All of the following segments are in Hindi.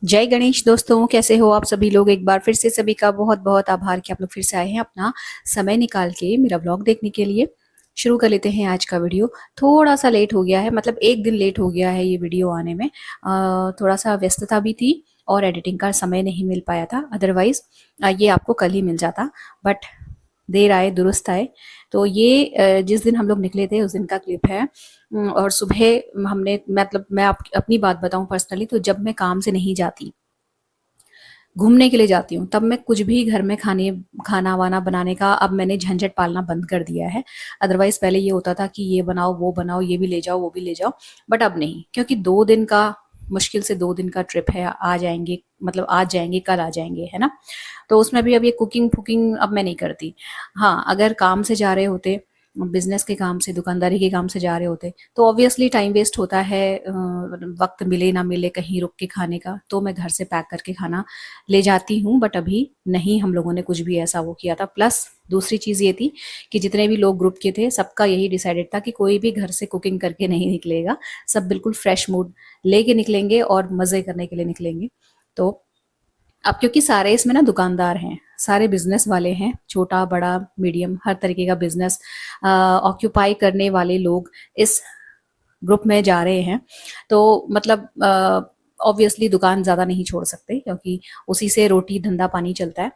जय गणेश दोस्तों, कैसे हो आप सभी लोग। एक बार फिर से सभी का बहुत बहुत आभार कि आप लोग फिर से आए हैं अपना समय निकाल के मेरा व्लॉग देखने के लिए। शुरू कर लेते हैं आज का वीडियो। थोड़ा सा लेट हो गया है, मतलब एक दिन लेट हो गया है ये वीडियो आने में। थोड़ा सा व्यस्तता भी थी और एडिटिंग का समय नहीं मिल पाया था। अदरवाइज ये आपको कल ही मिल जाता, बट देर आए दुरुस्त आए। तो ये जिस दिन हम लोग निकले थे उस दिन का क्लिप है। और सुबह हमने, मतलब मैं अपनी बात बताऊं पर्सनली, तो जब मैं काम से नहीं जाती, घूमने के लिए जाती हूँ, तब मैं कुछ भी घर में खाना वाना बनाने का अब मैंने झंझट पालना बंद कर दिया है। अदरवाइज पहले ये होता था कि ये बनाओ वो बनाओ, ये भी ले जाओ वो भी ले जाओ। बट अब नहीं, क्योंकि 2 दिन का, मुश्किल से 2 दिन का ट्रिप है। आ जाएंगे, मतलब आज जाएंगे कल आ जाएंगे, है ना। तो उसमें भी अब ये कुकिंग फुकिंग अब मैं नहीं करती। हाँ, अगर काम से जा रहे होते, बिजनेस के काम से, दुकानदारी के काम से जा रहे होते, तो ऑब्वियसली टाइम वेस्ट होता है। वक्त मिले ना मिले कहीं रुक के खाने का, तो मैं घर से पैक करके खाना ले जाती हूँ। बट अभी नहीं, हम लोगों ने कुछ भी ऐसा वो किया था। प्लस दूसरी चीज़ ये थी कि जितने भी लोग ग्रुप के थे, सबका यही डिसाइडेड था कि कोई भी घर से कुकिंग करके नहीं निकलेगा। सब बिल्कुल फ्रेश मूड लेके निकलेंगे और मज़े करने के लिए निकलेंगे। तो अब क्योंकि सारे इसमें ना दुकानदार हैं, सारे बिजनेस वाले हैं, छोटा बड़ा मीडियम हर तरीके का बिजनेस ऑक्यूपाई करने वाले लोग इस ग्रुप में जा रहे हैं। तो मतलब ऑब्वियसली दुकान ज़्यादा नहीं छोड़ सकते, क्योंकि उसी से रोटी धंधा पानी चलता है।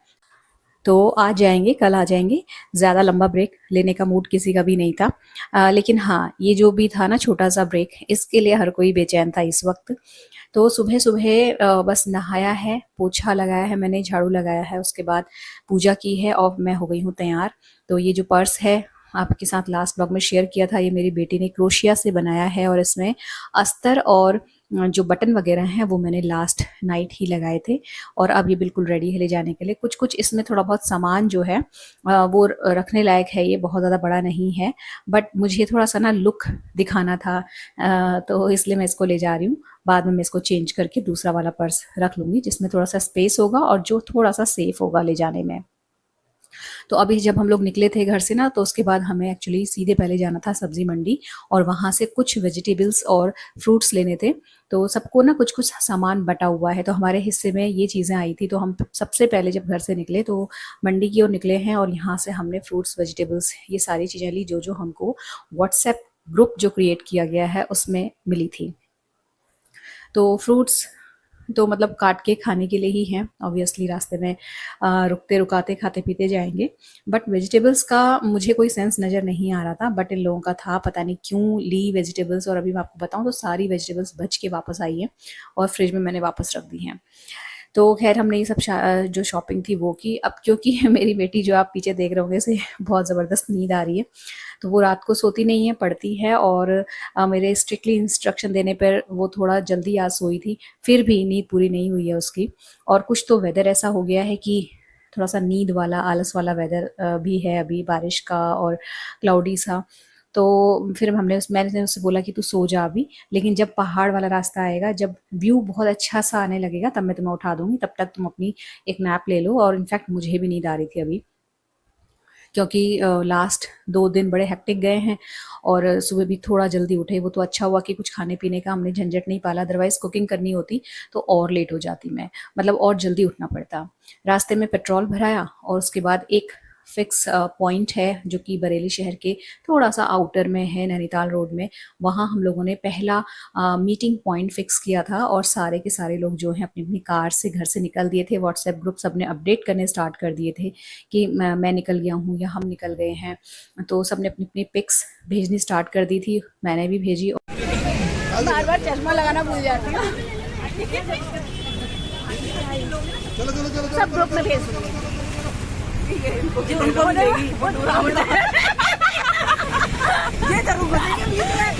तो आज जाएंगे कल आ जाएंगे। ज़्यादा लंबा ब्रेक लेने का मूड किसी का भी नहीं था। लेकिन हाँ, ये जो भी था ना छोटा सा ब्रेक, इसके लिए हर कोई बेचैन था इस वक्त। तो सुबह सुबह बस नहाया है, पोछा लगाया है मैंने, झाड़ू लगाया है, उसके बाद पूजा की है और मैं हो गई हूँ तैयार। तो ये जो पर्स है, आपके साथ लास्ट ब्लॉग में शेयर किया था, ये मेरी बेटी ने क्रोशिया से बनाया है और इसमें अस्तर और जो बटन वगैरह हैं वो मैंने लास्ट नाइट ही लगाए थे। और अब ये बिल्कुल रेडी है ले जाने के लिए। कुछ कुछ इसमें थोड़ा बहुत सामान जो है वो रखने लायक है, ये बहुत ज़्यादा बड़ा नहीं है। बट मुझे थोड़ा सा ना लुक दिखाना था, तो इसलिए मैं इसको ले जा रही हूँ। बाद में मैं इसको चेंज करके दूसरा वाला पर्स रख लूँगी, जिसमें थोड़ा सा स्पेस होगा और जो थोड़ा सा सेफ होगा ले जाने में। तो अभी जब हम लोग निकले थे घर से ना, तो उसके बाद हमें एक्चुअली सीधे पहले जाना था सब्जी मंडी, और वहाँ से कुछ वेजिटेबल्स और फ्रूट्स लेने थे। तो सबको ना कुछ कुछ सामान बटा हुआ है, तो हमारे हिस्से में ये चीज़ें आई थी। तो हम सबसे पहले जब घर से निकले तो मंडी की ओर निकले हैं, और यहाँ से हमने फ्रूट्स वेजिटेबल्स ये सारी चीज़ें ली जो जो हमको व्हाट्सएप ग्रुप जो क्रिएट किया गया है उसमें मिली थी। तो फ्रूट्स तो मतलब काट के खाने के लिए ही हैं, ऑब्वियसली रास्ते में रुकते रुकाते खाते पीते जाएंगे। बट वेजिटेबल्स का मुझे कोई सेंस नज़र नहीं आ रहा था, बट इन लोगों का था, पता नहीं क्यों ली वेजिटेबल्स। और अभी मैं आपको बताऊं तो सारी वेजिटेबल्स बच के वापस आई है और फ्रिज में मैंने वापस रख दी हैं। तो खैर हमने ये सब जो शॉपिंग थी वो की। अब क्योंकि मेरी बेटी, जो आप पीछे देख रहे होंगे, से बहुत ज़बरदस्त नींद आ रही है, तो वो रात को सोती नहीं है, पढ़ती है। और मेरे स्ट्रिक्टली इंस्ट्रक्शन देने पर वो थोड़ा जल्दी आज सोई थी, फिर भी नींद पूरी नहीं हुई है उसकी। और कुछ तो वेदर ऐसा हो गया है कि थोड़ा सा नींद वाला, आलस वाला वेदर भी है अभी, बारिश का और क्लाउडी सा। तो फिर मैंने उससे बोला कि तू सो जा अभी, लेकिन जब पहाड़ वाला रास्ता आएगा, जब व्यू बहुत अच्छा सा आने लगेगा, तब मैं तुम्हें उठा दूंगी, तब तक तुम अपनी एक नैप ले लो। और इनफैक्ट मुझे भी नींद आ रही थी अभी, क्योंकि लास्ट 2 दिन बड़े हेक्टिक गए हैं। और सुबह भी थोड़ा जल्दी उठे, वो तो अच्छा हुआ कि कुछ खाने पीने का हमने झंझट नहीं पाला। अदरवाइज कुकिंग करनी होती तो और लेट हो जाती मैं, मतलब और जल्दी उठना पड़ता। रास्ते में पेट्रोल भराया और उसके बाद एक फिक्स पॉइंट है जो कि बरेली शहर के थोड़ा सा आउटर में है, नैनीताल रोड में। वहाँ हम लोगों ने पहला मीटिंग पॉइंट फिक्स किया था, और सारे के सारे लोग जो हैं अपनी अपनी कार से घर से निकल दिए थे। व्हाट्सएप ग्रुप सबने अपडेट करने स्टार्ट कर दिए थे कि मैं निकल गया हूँ या हम निकल गए हैं। तो सबने अपनी अपनी पिक्स भेजनी स्टार्ट कर दी थी, मैंने भी भेजी। बार बार चश्मा लगाना भूल जाती हूँ। सब ग्रुप में भेज दूंगी। उनको मिलेगी ये जरूर बताएंगे बीच में।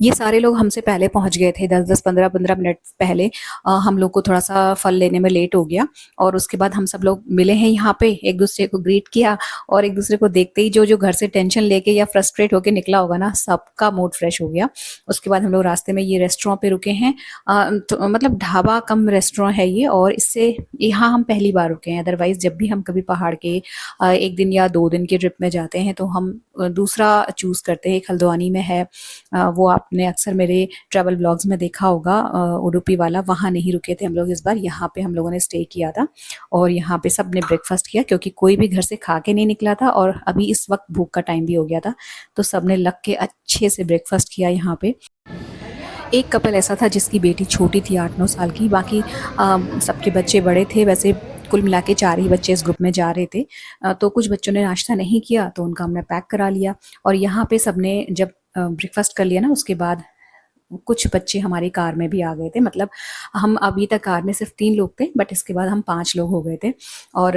ये सारे लोग हमसे पहले पहुंच गए थे, 10-10 15-15 मिनट पहले। हम लोग को थोड़ा सा फल लेने में लेट हो गया और उसके बाद हम सब लोग मिले हैं यहाँ पे, एक दूसरे को ग्रीट किया और एक दूसरे को देखते ही जो घर से टेंशन लेके या फ्रस्ट्रेट होके निकला होगा ना, सबका मूड फ्रेश हो गया। उसके बाद हम लोग रास्ते में ये रेस्टोरेंट पे रुके हैं। तो मतलब ढाबा कम रेस्टोरेंट है ये, और इससे यहाँ हम पहली बार रुके हैं। अदरवाइज जब भी हम कभी पहाड़ के 1 दिन या 2 दिन के ट्रिप में जाते हैं तो हम दूसरा चूज करते हैं। एक हल्द्वानी में है, वो आपने अक्सर मेरे ट्रैवल ब्लॉग्स में देखा होगा, उडुपी वाला। वहाँ नहीं रुके थे हम लोग इस बार, यहाँ पे हम लोगों ने स्टे किया था और यहाँ पे सबने ब्रेकफास्ट किया क्योंकि कोई भी घर से खा के नहीं निकला था और अभी इस वक्त भूख का टाइम भी हो गया था, तो सबने लग के अच्छे से ब्रेकफास्ट किया यहाँ पे। एक कपल ऐसा था जिसकी बेटी छोटी थी, 8-9 साल की, बाकी सबके बच्चे बड़े थे। वैसे कुल मिला के 4 ही बच्चे इस ग्रुप में जा रहे थे। तो कुछ बच्चों ने नाश्ता नहीं किया तो उनका हमने पैक करा लिया और यहाँ पे सबने जब ब्रेकफास्ट कर लिया ना, उसके बाद कुछ बच्चे हमारी कार में भी आ गए थे। मतलब हम अभी तक कार में सिर्फ 3 लोग थे, बट इसके बाद हम 5 लोग हो गए थे और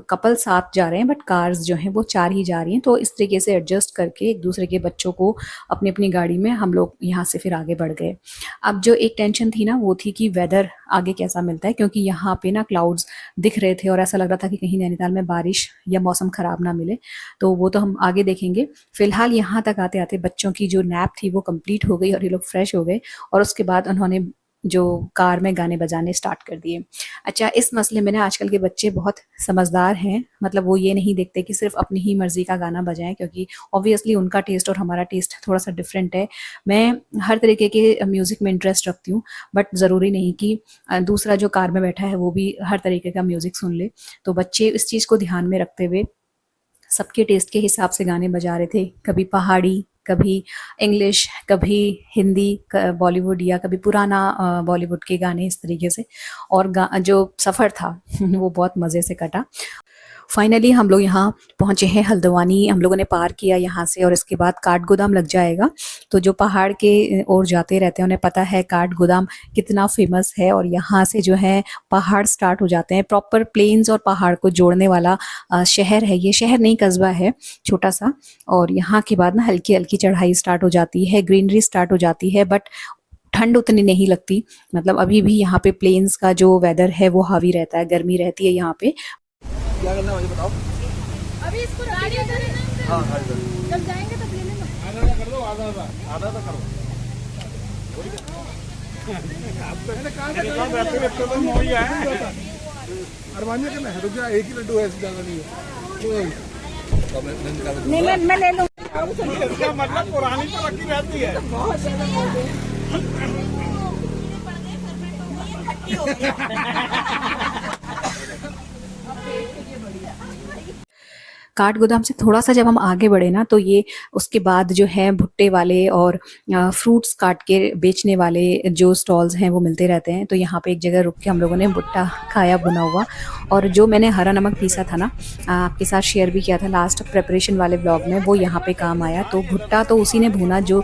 कपल साथ जा रहे हैं बट कार्स जो हैं वो 4 ही जा रही हैं। तो इस तरीके से एडजस्ट करके एक दूसरे के बच्चों को अपनी अपनी गाड़ी में हम लोग यहाँ से फिर आगे बढ़ गए। अब जो एक टेंशन थी ना वो थी कि वेदर आगे कैसा मिलता है, क्योंकि यहाँ पे ना क्लाउड्स दिख रहे थे और ऐसा लग रहा था कि कहीं नैनीताल में बारिश या मौसम ख़राब ना मिले, तो वो तो हम आगे देखेंगे। फिलहाल यहाँ तक आते आते बच्चों की जो नैप थी वो कंप्लीट हो गई और ये लोग फ्रेश हो गए और उसके बाद उन्होंने जो कार में गाने बजाने स्टार्ट कर दिए। अच्छा, इस मसले में ना आजकल के बच्चे बहुत समझदार हैं। मतलब वो ये नहीं देखते कि सिर्फ अपनी ही मर्जी का गाना बजाएं, क्योंकि ऑब्वियसली उनका टेस्ट और हमारा टेस्ट थोड़ा सा डिफरेंट है। मैं हर तरीके के म्यूज़िक में इंटरेस्ट रखती हूँ, बट ज़रूरी नहीं कि दूसरा जो कार में बैठा है वो भी हर तरीके का म्यूज़िक सुन ले। तो बच्चे इस चीज़ को ध्यान में रखते हुए सबके टेस्ट के हिसाब से गाने बजा रहे थे। कभी पहाड़ी, कभी इंग्लिश, कभी हिंदी, बॉलीवुड, या कभी पुराना बॉलीवुड के गाने, इस तरीके से। और जो सफ़र था वो बहुत मज़े से कटा। फाइनली हम लोग यहाँ पहुँचे हैं हल्द्वानी। हम लोगों ने पार किया यहाँ से और इसके बाद काठगोदाम लग जाएगा। तो जो पहाड़ के ओर जाते रहते हैं उन्हें पता है काठगोदाम कितना फेमस है, और यहाँ से जो है पहाड़ स्टार्ट हो जाते हैं। प्रॉपर प्लेन्स और पहाड़ को जोड़ने वाला शहर है ये। शहर नहीं, कस्बा है छोटा सा। और यहाँ के बाद ना हल्की हल्की चढ़ाई स्टार्ट हो जाती है, ग्रीनरी स्टार्ट हो जाती है, बट ठंड उतनी नहीं लगती। मतलब अभी भी यहाँ पे प्लेन्स का जो वेदर है वो हावी रहता है, गर्मी रहती है यहाँ पे। क्या करना है मुझे बताओ। अभी इसको गाड़ी करें, हाँ गाड़ी कर जब जाएंगे तब ले लेना। आधा कर दो, आधा आधा आधा करो। अरमानिया करना है, रुक जा, एक ही लड्डू है, ज्यादा नहीं है। नहीं मैं ले लूँ। इसका मतलब पुरानी तो रखी रहती है। बहुत ज्यादा बोल रहे हैं। काठगोदाम से थोड़ा सा जब हम आगे बढ़े ना, तो ये उसके बाद जो है भुट्टे वाले और फ्रूट्स काट के बेचने वाले जो स्टॉल्स हैं वो मिलते रहते हैं। तो यहाँ पे एक जगह रुक के हम लोगों ने भुट्टा खाया, बुना हुआ। और जो मैंने हरा नमक पीसा था ना, आपके साथ शेयर भी किया था लास्ट प्रेपरेशन वाले ब्लॉग में, वो यहाँ पे काम आया। तो भुट्टा तो उसी ने भुना जो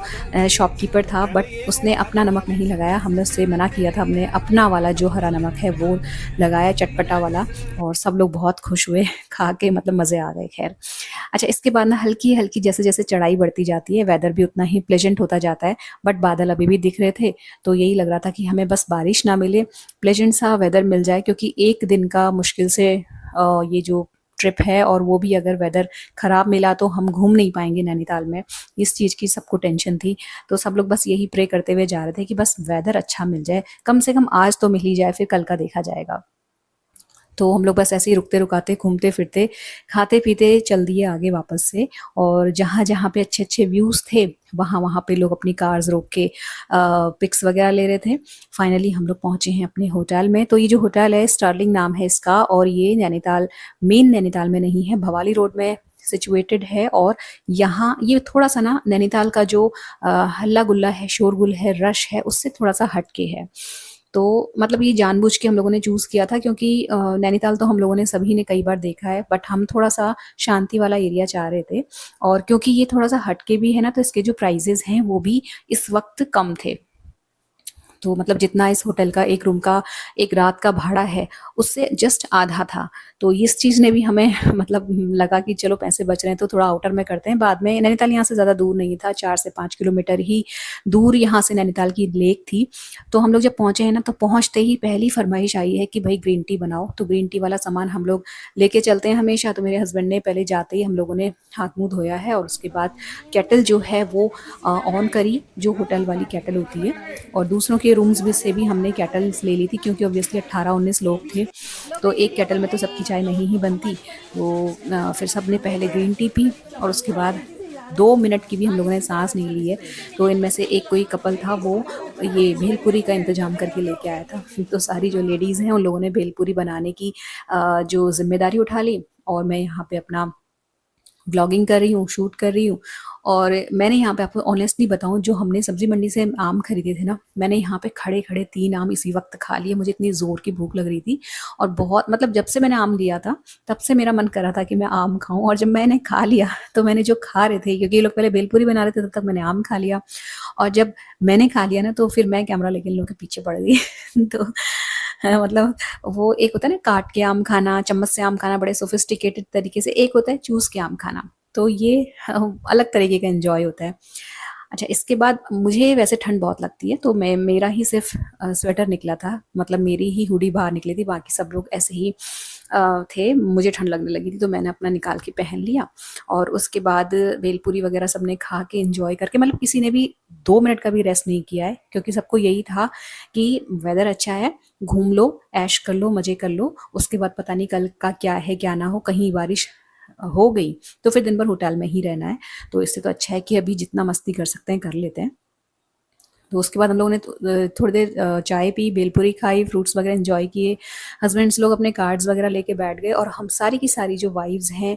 शॉपकीपर था, बट उसने अपना नमक नहीं लगाया। हमने उससे मना किया था, हमने अपना वाला जो हरा नमक है वो लगाया, चटपटा वाला। और सब लोग बहुत खुश हुए खा के, मतलब मज़े आ गए। खैर, अच्छा, इसके बाद ना हल्की हल्की जैसे जैसे चढ़ाई बढ़ती जाती है, वेदर भी उतना ही प्लेजेंट होता जाता है। बट बादल अभी भी दिख रहे थे, तो यही लग रहा था कि हमें बस बारिश ना मिले, प्लेजेंट सा वेदर मिल जाए, क्योंकि एक दिन का मुश्किल से ये जो ट्रिप है, और वो भी अगर वेदर ख़राब मिला तो हम घूम नहीं पाएंगे नैनीताल में। इस चीज़ की सबको टेंशन थी। तो सब लोग बस यही प्रे करते हुए जा रहे थे कि बस वेदर अच्छा मिल जाए, कम से कम आज तो मिल ही जाए, फिर कल का देखा जाएगा। तो हम लोग बस ऐसे ही रुकते रुकाते, घूमते फिरते, खाते पीते चल दिए आगे वापस से। और जहाँ जहाँ पे अच्छे अच्छे व्यूज़ थे वहाँ वहाँ पे लोग अपनी कार्स रोक के पिक्स वगैरह ले रहे थे। फाइनली हम लोग पहुँचे हैं अपने होटल में। तो ये जो होटल है, स्टार्लिंग नाम है इसका, और ये नैनीताल, मेन नैनीताल में नहीं है, भवाली रोड में सिचुएटेड है। और यहाँ ये थोड़ा सा ना नैनीताल का जो हल्ला गुल्ला है, शोरगुल है, रश है, उससे थोड़ा सा हटके है। तो मतलब ये जानबूझ के हम लोगों ने चूज़ किया था, क्योंकि नैनीताल तो हम लोगों ने सभी ने कई बार देखा है, बट हम थोड़ा सा शांति वाला एरिया चाह रहे थे। और क्योंकि ये थोड़ा सा हटके भी है ना, तो इसके जो प्राइजेज़ हैं वो भी इस वक्त कम थे। तो मतलब जितना इस होटल का एक रूम का एक रात का भाड़ा है उससे जस्ट आधा था। तो इस चीज़ ने भी हमें मतलब लगा कि चलो पैसे बच रहे हैं तो थोड़ा आउटर में करते हैं बाद में। नैनीताल यहाँ से ज़्यादा दूर नहीं था, 4 से 5 किलोमीटर ही दूर यहाँ से नैनीताल की लेक थी। तो हम लोग जब पहुँचे हैं ना तो पहुँचते ही पहली फरमाइश आई है कि भाई ग्रीन टी बनाओ। तो ग्रीन टी वाला सामान हम लोग लेके चलते हैं हमेशा। तो मेरे हस्बैंड ने पहले जाते ही हम लोगों ने हाथ मुँह धोया है और उसके बाद केटल जो है वो ऑन करी, जो होटल वाली केटल होती है। और दूसरों के रूम्स में से भी हमने केटल्स ले ली थी क्योंकि ऑब्वियसली 18-19 लोग थे, तो एक केटल में तो सबकी चाय नहीं ही बनती। तो फिर सबने पहले ग्रीन टी पी और उसके बाद 2 मिनट की भी हम लोगों ने सांस नहीं ली है। तो इनमें से एक कोई कपल था, वो ये भेलपूरी का इंतज़ाम करके लेके आया था। तो सारी जो लेडीज़ हैं उन लोगों ने भेलपूरी बनाने की जो ज़िम्मेदारी उठा ली और मैं यहाँ पे अपना व्लॉगिंग कर रही हूँ, शूट कर रही हूँ। और मैंने यहाँ पे आपको ऑनेस्टली बताऊँ, जो हमने सब्जी मंडी से आम खरीदे थे ना, मैंने यहाँ पे खड़े खड़े 3 आम इसी वक्त खा लिए। मुझे इतनी ज़ोर की भूख लग रही थी और बहुत मतलब जब से मैंने आम लिया था तब से मेरा मन कर रहा था कि मैं आम खाऊं। और जब मैंने खा लिया तो मैंने जो खा रहे थे, क्योंकि ये लोग पहले भेलपूरी बना रहे थे, तब तक मैंने आम खा लिया। और जब मैंने खा लिया ना तो फिर मैं कैमरा लेके इन लोगों के पीछे पड़ गई तो मतलब वो एक होता है ना काट के आम खाना, चम्मच से आम खाना बड़े सोफिस्टिकेटेड तरीके से, एक होता है चूस के आम खाना। तो ये अलग तरीके का एंजॉय होता है। अच्छा, इसके बाद मुझे वैसे ठंड बहुत लगती है तो मैं मेरा ही सिर्फ स्वेटर निकला था, मतलब मेरी ही हुडी बाहर निकली थी, बाकी सब लोग ऐसे ही थे। मुझे ठंड लगने लगी थी तो मैंने अपना निकाल के पहन लिया। और उसके बाद भेलपूरी वगैरह सबने खा के एंजॉय करके, मतलब किसी ने भी 2 मिनट का भी रेस्ट नहीं किया है, क्योंकि सबको यही था कि वेदर अच्छा है, घूम लो, ऐश कर लो, मज़े कर लो। उसके बाद पता नहीं कल का क्या है क्या ना हो, कहीं बारिश हो गई तो फिर दिन भर होटल में ही रहना है। तो इससे तो अच्छा है कि अभी जितना मस्ती कर सकते हैं कर लेते हैं। तो उसके बाद हम लोगों ने थोड़ी देर चाय पी, भेलपूरी खाई, फ्रूट्स वगैरह एंजॉय किए। हस्बैंड्स लोग अपने कार्ड्स वगैरह लेके बैठ गए और हम सारी की सारी जो वाइफ्स हैं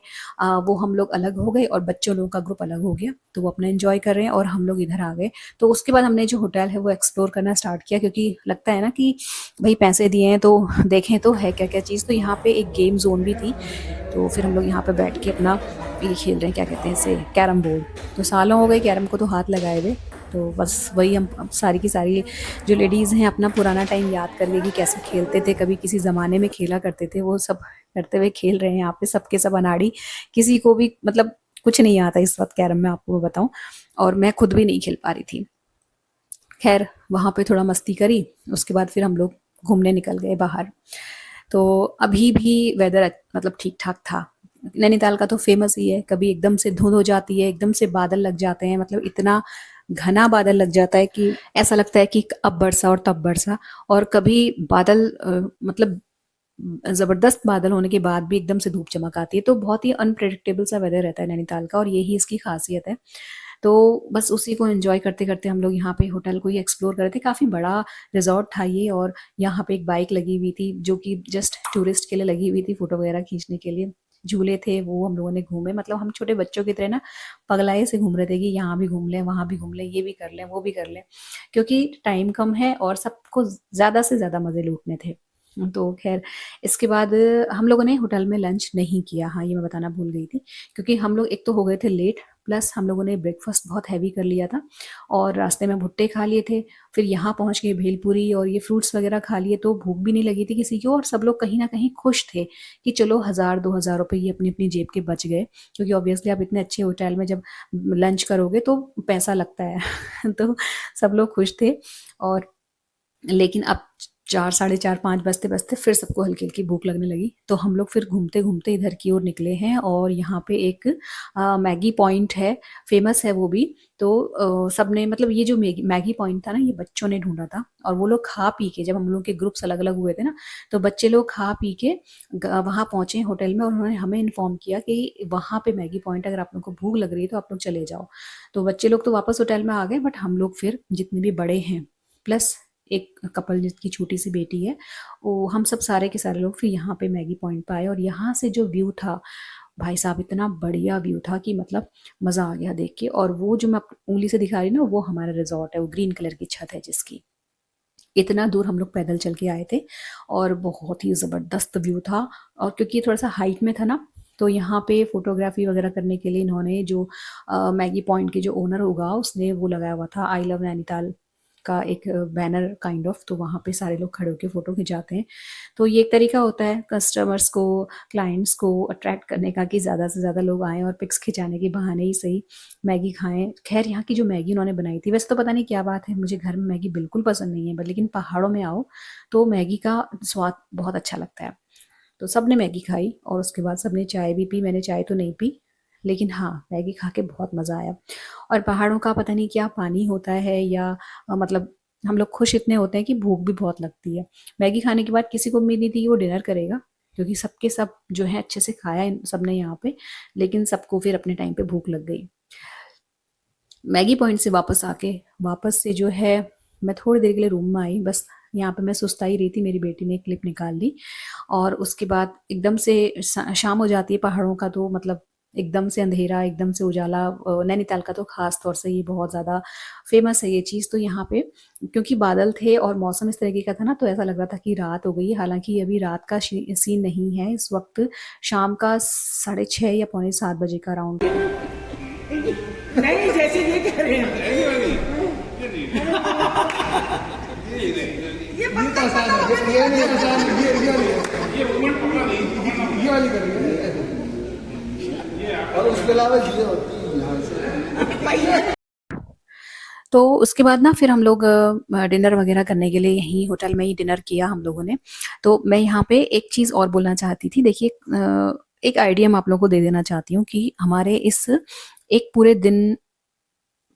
वो हम लोग अलग हो गए और बच्चों लोगों का ग्रुप अलग हो गया। तो वो अपना एंजॉय कर रहे हैं और हम लोग इधर आ गए। तो उसके बाद हमने जो होटल है वो एक्सप्लोर करना स्टार्ट किया, क्योंकि लगता है ना कि भाई पैसे दिए हैं तो देखें तो है क्या क्या चीज़। तो यहाँ पे एक गेम जोन भी थी, तो फिर हम लोग यहाँ पे बैठ के अपना ये खेल रहे हैं, क्या कहते हैं इसे, कैरम बोर्ड। तो सालों हो गए कैरम को तो हाथ लगाए हुए। तो बस वही हम अब सारी की सारी जो लेडीज़ हैं अपना पुराना टाइम याद कर लेगी, कैसे खेलते थे, कभी किसी ज़माने में खेला करते थे, वो सब करते हुए खेल रहे हैं यहाँ पे। सबके सब अनाड़ी, किसी को भी मतलब कुछ नहीं आता इस वक्त कैरम में, आपको बताऊं। और मैं खुद भी नहीं खेल पा रही थी। खैर वहाँ पे थोड़ा मस्ती करी, उसके बाद फिर हम लोग घूमने निकल गए बाहर। तो अभी भी वेदर मतलब ठीक ठाक था। नैनीताल का तो फेमस ही है, कभी एकदम से धुंध हो जाती है, एकदम से बादल लग जाते हैं, मतलब इतना घना बादल लग जाता है कि ऐसा लगता है कि अब बरसा और तब बरसा। और कभी बादल मतलब जबरदस्त बादल होने के बाद भी एकदम से धूप चमक आती है। तो बहुत ही अनप्रेडिक्टेबल सा वेदर रहता है नैनीताल का और यही इसकी खासियत है। तो बस उसी को एंजॉय करते करते हम लोग यहाँ पे होटल को ही एक्सप्लोर कर रहे थे। काफ़ी बड़ा रिजॉर्ट था ये और यहाँ पे एक बाइक लगी हुई थी जो कि जस्ट टूरिस्ट के लिए लगी हुई थी, फोटो वगैरह खींचने के लिए। झूले थे वो हम लोगों ने घूमे, मतलब हम छोटे बच्चों की तरह ना पगलाए से घूम रहे थे कि यहाँ भी घूम लें, वहाँ भी घूम लें, ये भी कर लें, वो भी कर लें, क्योंकि टाइम कम है और सबको ज़्यादा से ज़्यादा मज़े लूटने थे। तो खैर इसके बाद हम लोगों ने होटल में लंच नहीं किया, हाँ ये मैं बताना भूल गई थी, क्योंकि हम लोग एक तो हो गए थे लेट, प्लस हम लोगों ने ब्रेकफास्ट बहुत हैवी कर लिया था और रास्ते में भुट्टे खा लिए थे। फिर यहाँ पहुँच के भेलपूरी और ये फ्रूट्स वगैरह खा लिए, तो भूख भी नहीं लगी थी किसी को और सब लोग कहीं ना कहीं खुश थे कि चलो 1000-2000 रुपये ये अपनी अपनी जेब के बच गए, क्योंकि ऑब्वियसली आप इतने अच्छे होटल में जब लंच करोगे तो पैसा लगता है तो सब लोग खुश थे। और लेकिन अब 4, साढ़े 4, 5 बजते बजते फिर सबको हल्की हल्की भूख लगने लगी। तो हम लोग फिर घूमते घूमते इधर की ओर निकले हैं और यहाँ पे एक मैगी पॉइंट है, फेमस है वो भी। तो सब ने मतलब ये जो मैगी पॉइंट था ना, ये बच्चों ने ढूंढा था और वो लोग खा पी के, जब हम लोग के ग्रुप्स अलग अलग हुए थे ना, तो बच्चे लोग खा पी के वहाँ पहुँचे होटल में और उन्होंने हमें इन्फॉर्म किया कि वहाँ पे मैगी पॉइंट, अगर आप लोग को भूख लग रही है तो आप लोग चले जाओ। तो बच्चे लोग तो वापस होटल में आ गए, बट हम लोग फिर जितने भी बड़े हैं प्लस एक कपल जिसकी छोटी सी बेटी है, वो हम सब सारे के सारे लोग फिर यहाँ पे मैगी पॉइंट पे आए। और यहाँ से जो व्यू था भाई साहब, इतना बढ़िया व्यू था कि मतलब मज़ा आ गया देख के। और वो जो मैं उंगली से दिखा रही ना, वो हमारा रिजॉर्ट है, वो ग्रीन कलर की छत है जिसकी। इतना दूर हम लोग पैदल चल के आए थे और बहुत ही ज़बरदस्त व्यू था। और क्योंकि ये थोड़ा सा हाइट में था ना, तो यहाँ पे फोटोग्राफी वगैरह करने के लिए इन्होंने जो मैगी पॉइंट के जो ओनर होगा उसने वो लगाया हुआ था आई लव नैनीताल का एक बैनर काइंड ऑफ, तो वहाँ पे सारे लोग खड़े होकर फ़ोटो खिंचाते हैं। तो ये एक तरीका होता है कस्टमर्स को, क्लाइंट्स को अट्रैक्ट करने का कि ज़्यादा से ज़्यादा लोग आएँ और पिक्स खिंचाने के बहाने ही सही मैगी खाएँ। खैर यहाँ की जो मैगी उन्होंने बनाई थी, वैसे तो पता नहीं क्या बात है, मुझे घर में मैगी बिल्कुल पसंद नहीं है, बट लेकिन पहाड़ों में आओ तो मैगी का स्वाद बहुत अच्छा लगता है। तो सब ने मैगी खाई और उसके बाद सब ने चाय भी पी। मैंने चाय तो नहीं पी, लेकिन हाँ मैगी खा के बहुत मज़ा आया। और पहाड़ों का पता नहीं क्या पानी होता है या मतलब हम लोग खुश इतने होते हैं कि भूख भी बहुत लगती है। मैगी खाने के बाद किसी को उम्मीद नहीं थी कि वो डिनर करेगा, क्योंकि सबके सब जो है अच्छे से खाया सब ने यहाँ पे, लेकिन सबको फिर अपने टाइम पे भूख लग गई। मैगी पॉइंट से वापस आके वापस से जो है मैं थोड़ी देर के लिए रूम में आई। बस यहाँ पे मैं सुस्ताई रही थी, मेरी बेटी ने एक क्लिप निकाल ली और उसके बाद एकदम से शाम हो जाती है पहाड़ों का, तो मतलब एकदम से अंधेरा, एकदम से उजाला। नैनीताल का तो खास तौर से ये बहुत ज़्यादा फेमस है ये चीज़। तो यहाँ पे क्योंकि बादल थे और मौसम इस तरीके का था ना, तो ऐसा लग रहा था कि रात हो गई है। हालांकि अभी रात का सीन नहीं है, इस वक्त शाम का 6:30 या पौने 7 बजे का राउंड। नहीं जैसे ये कह रहे हैं ये आसान है, ये नहीं आसान, ये वाली करेंगे और उसके अलावा चीजें होती हैं यहाँ से। तो उसके बाद ना फिर हम लोग डिनर वगैरह करने के लिए यहीं होटल में ही डिनर किया हम लोगों ने। तो मैं यहाँ पे एक चीज़ और बोलना चाहती थी। देखिए एक आइडिया मैं आप लोगों को दे देना चाहती हूँ कि हमारे इस एक पूरे दिन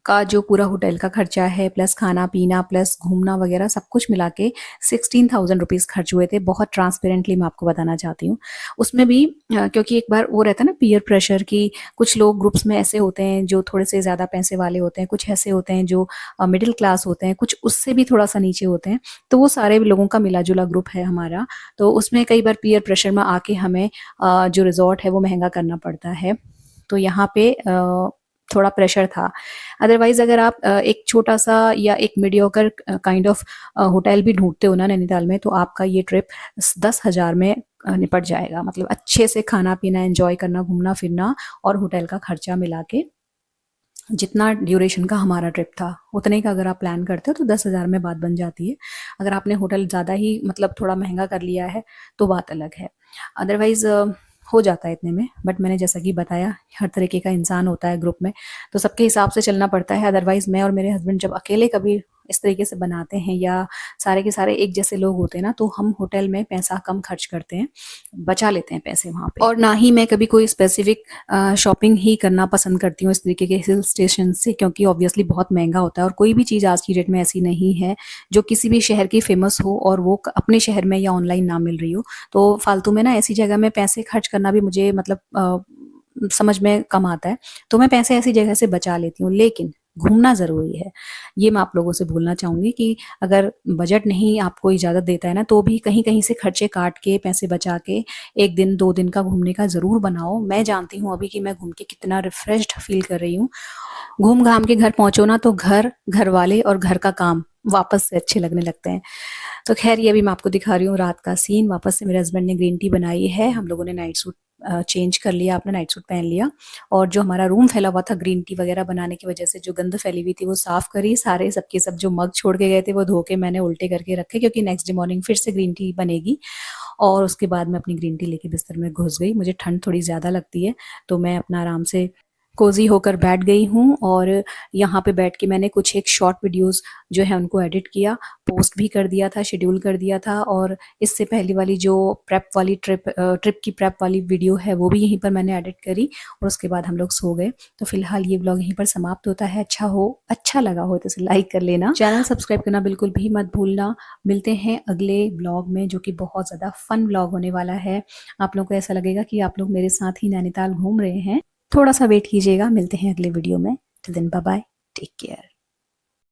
का जो पूरा होटल का खर्चा है, प्लस खाना पीना, प्लस घूमना वगैरह सब कुछ मिला के 16,000 रुपीज़ खर्च हुए थे। बहुत ट्रांसपेरेंटली मैं आपको बताना चाहती हूँ। उसमें भी क्योंकि एक बार वो रहता है ना पीयर प्रेशर की, कुछ लोग ग्रुप्स में ऐसे होते हैं जो थोड़े से ज़्यादा पैसे वाले होते हैं, कुछ ऐसे होते हैं जो मिडिल क्लास होते हैं, कुछ उससे भी थोड़ा सा नीचे होते हैं। तो वो सारे लोगों का मिला जुला ग्रुप है हमारा। तो उसमें कई बार पीयर प्रेशर में आके हमें जो रिजॉर्ट है वो महंगा करना पड़ता है। तो यहाँ पे थोड़ा प्रेशर था। अदरवाइज अगर आप एक छोटा सा या एक मीडियोकर काइंड ऑफ होटल भी ढूंढते हो ना नैनीताल में, तो आपका ये ट्रिप 10,000 में निपट जाएगा। मतलब अच्छे से खाना पीना, एंजॉय करना, घूमना फिरना और होटल का खर्चा मिला के जितना ड्यूरेशन का हमारा ट्रिप था उतने का अगर आप प्लान करते हो तो 10,000 में बात बन जाती है। अगर आपने होटल ज़्यादा ही मतलब थोड़ा महंगा कर लिया है तो बात अलग है। अदरवाइज़ हो जाता है इतने में। बट मैंने जैसा कि बताया, हर तरीके का इंसान होता है ग्रुप में, तो सबके हिसाब से चलना पड़ता है। अदरवाइज़ मैं और मेरे हस्बैंड जब अकेले कभी इस तरीके से बनाते हैं या सारे के सारे एक जैसे लोग होते हैं ना, तो हम होटल में पैसा कम खर्च करते हैं, बचा लेते हैं पैसे वहाँ पे। और ना ही मैं कभी कोई स्पेसिफिक शॉपिंग ही करना पसंद करती हूँ इस तरीके के हिल स्टेशन से, क्योंकि ऑब्वियसली बहुत महंगा होता है और कोई भी चीज़ आज की डेट में ऐसी नहीं है जो किसी भी शहर की फेमस हो और वो अपने शहर में या ऑनलाइन ना मिल रही हो। तो फालतू में ना ऐसी जगह में पैसे खर्च करना भी मुझे मतलब समझ में कम आता है। तो मैं पैसे ऐसी जगह से बचा लेती हूँ, लेकिन घूमना ज़रूरी है। ये मैं आप लोगों से बोलना चाहूँगी कि अगर बजट नहीं आपको इजाज़त देता है ना, तो भी कहीं-कहीं से खर्चे काट के, पैसे बचा के 1 दिन 2 दिन का घूमने का ज़रूर बनाओ। मैं जानती हूँ अभी कि मैं घूम के कितना रिफ्रेश्ड फ़ील कर रही हूँ। घूम-घाम के घर पहुँचो ना, तो घर वाले और घर का काम वापस से अच्छे लगने लगते हैं। तो ख़ैर ये अभी मैं आपको दिखा रही हूँ रात का सीन। वापस से मेरे हस्बैंड ने ग्रीन टी बनाई है। हम लोगों ने नाइट सूट चेंज कर लिया, आपने नाइट सूट पहन लिया और जो हमारा रूम फैला हुआ था ग्रीन टी वगैरह बनाने की वजह से, जो गंद फैली हुई थी वो साफ़ करी। सारे सबके सब जो मग छोड़ के गए थे वो धो के मैंने उल्टे करके रखे, क्योंकि नेक्स्ट डे मॉर्निंग फिर से ग्रीन टी बनेगी। और उसके बाद मैं अपनी ग्रीन टी लेके बिस्तर में घुस गई। मुझे ठंड थोड़ी ज़्यादा लगती है, तो मैं अपना आराम से कोज़ी होकर बैठ गई हूँ और यहाँ पे बैठ के मैंने कुछ एक शॉर्ट वीडियोस जो है उनको एडिट किया, पोस्ट भी कर दिया था, शेड्यूल कर दिया था। और इससे पहले वाली जो प्रेप वाली ट्रिप की प्रेप वाली वीडियो है वो भी यहीं पर मैंने एडिट करी और उसके बाद हम लोग सो गए। तो फिलहाल ये ब्लॉग यहीं पर समाप्त होता है। अच्छा लगा हो तो इसे लाइक कर लेना, चैनल सब्सक्राइब करना बिल्कुल भी मत भूलना। मिलते हैं अगले ब्लॉग में, जो कि बहुत ज़्यादा फन ब्लॉग होने वाला है। आप लोगों को ऐसा लगेगा कि आप लोग मेरे साथ ही नैनीताल घूम रहे हैं। थोड़ा सा वेट कीजिएगा, मिलते हैं अगले वीडियो में। Till then bye bye, take care.